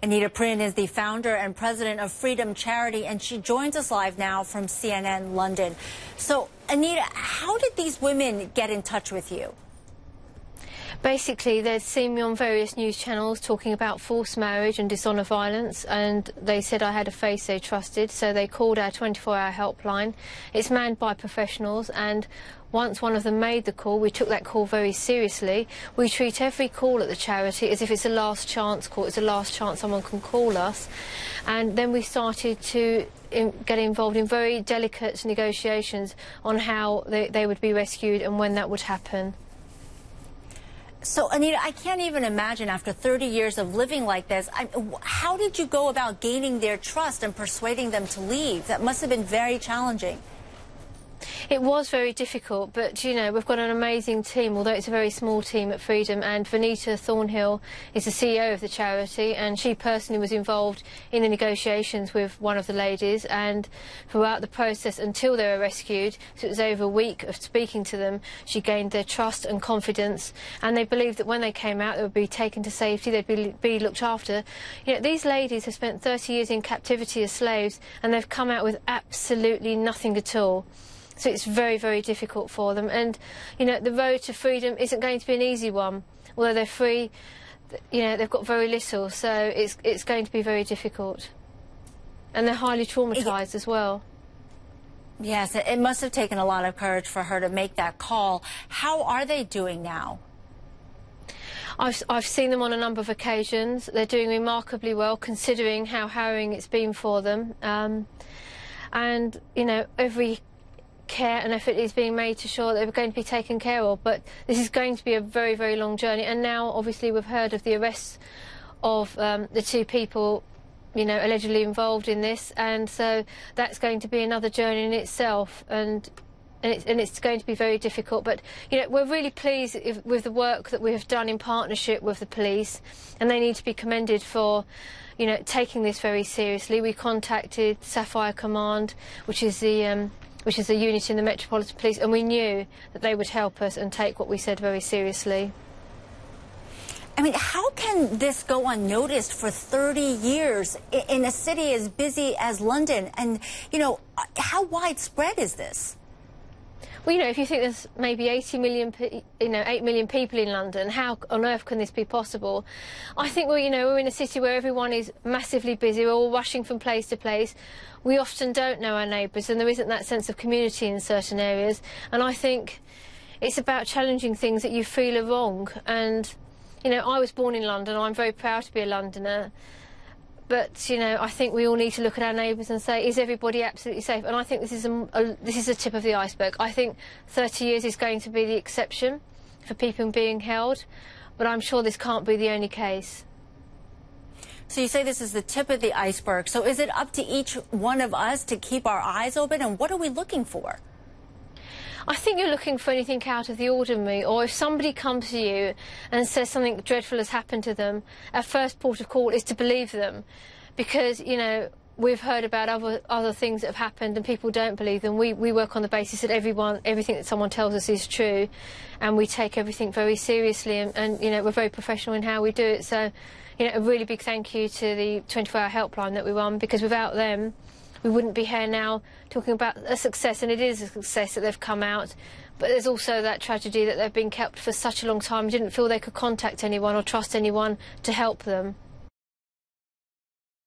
Anita Prin is the founder and president of Freedom Charity, and she joins us live now from CNN London. So, Anita, how did these women get in touch with you? Basically, they'd seen me on various news channels talking about forced marriage and dishonour violence, and they said I had a face they trusted, so they called our 24-hour helpline. It's manned by professionals, and once one of them made the call, we took that call very seriously. We treat every call at the charity as if it's a last chance call. It's a last chance someone can call us. And then we started to get involved in very delicate negotiations on how they would be rescued and when that would happen. So, Anita, I can't even imagine after 30 years of living like this, how did you go about gaining their trust and persuading them to leave? That must have been very challenging. It was very difficult, but, you know, we've got an amazing team, although it's a very small team at Freedom, and Vanita Thornhill is the CEO of the charity, and she personally was involved in the negotiations with one of the ladies, and throughout the process until they were rescued, so it was over a week of speaking to them, she gained their trust and confidence, and they believed that when they came out they would be taken to safety, they'd be looked after. You know, these ladies have spent 30 years in captivity as slaves, and they've come out with absolutely nothing at all. So it's very, very difficult for them. And, you know, the road to freedom isn't going to be an easy one. Although they're free, you know, they've got very little, so it's going to be very difficult. And they're highly traumatised as well. Yes, it must have taken a lot of courage for her to make that call. How are they doing now? I've seen them on a number of occasions. They're doing remarkably well, considering how harrowing it's been for them. And, you know, every care and effort is being made to ensure that they're going to be taken care of, but this is going to be a very, very long journey. And now obviously we've heard of the arrests of the two people, you know, allegedly involved in this, and so that's going to be another journey in itself, and it's going to be very difficult. But, you know, we're really pleased with the work that we have done in partnership with the police, and they need to be commended for, you know, taking this very seriously. We contacted Sapphire Command, which is the unit in the Metropolitan Police, and we knew that they would help us and take what we said very seriously. I mean, how can this go unnoticed for 30 years in a city as busy as London? And, you know, how widespread is this? Well, you know, if you think there's maybe 8 million people in London, how on earth can this be possible? I think, well, you know, we're in a city where everyone is massively busy, we're all rushing from place to place. We often don't know our neighbours, and there isn't that sense of community in certain areas. And I think it's about challenging things that you feel are wrong. And, you know, I was born in London, I'm very proud to be a Londoner. But, you know, I think we all need to look at our neighbours and say, is everybody absolutely safe? And I think this is the tip of the iceberg. I think 30 years is going to be the exception for people being held, but I'm sure this can't be the only case. So you say this is the tip of the iceberg. So is it up to each one of us to keep our eyes open? And what are we looking for? I think you're looking for anything out of the ordinary, or if somebody comes to you and says something dreadful has happened to them, our first port of call is to believe them, because, you know, we've heard about other things that have happened and people don't believe them. We work on the basis that everything that someone tells us is true, and we take everything very seriously, and you know, we're very professional in how we do it. So, you know, a really big thank you to the 24-hour helpline that we run, because without them we wouldn't be here now talking about a success, and it is a success that they've come out. But there's also that tragedy that they've been kept for such a long time, didn't feel they could contact anyone or trust anyone to help them.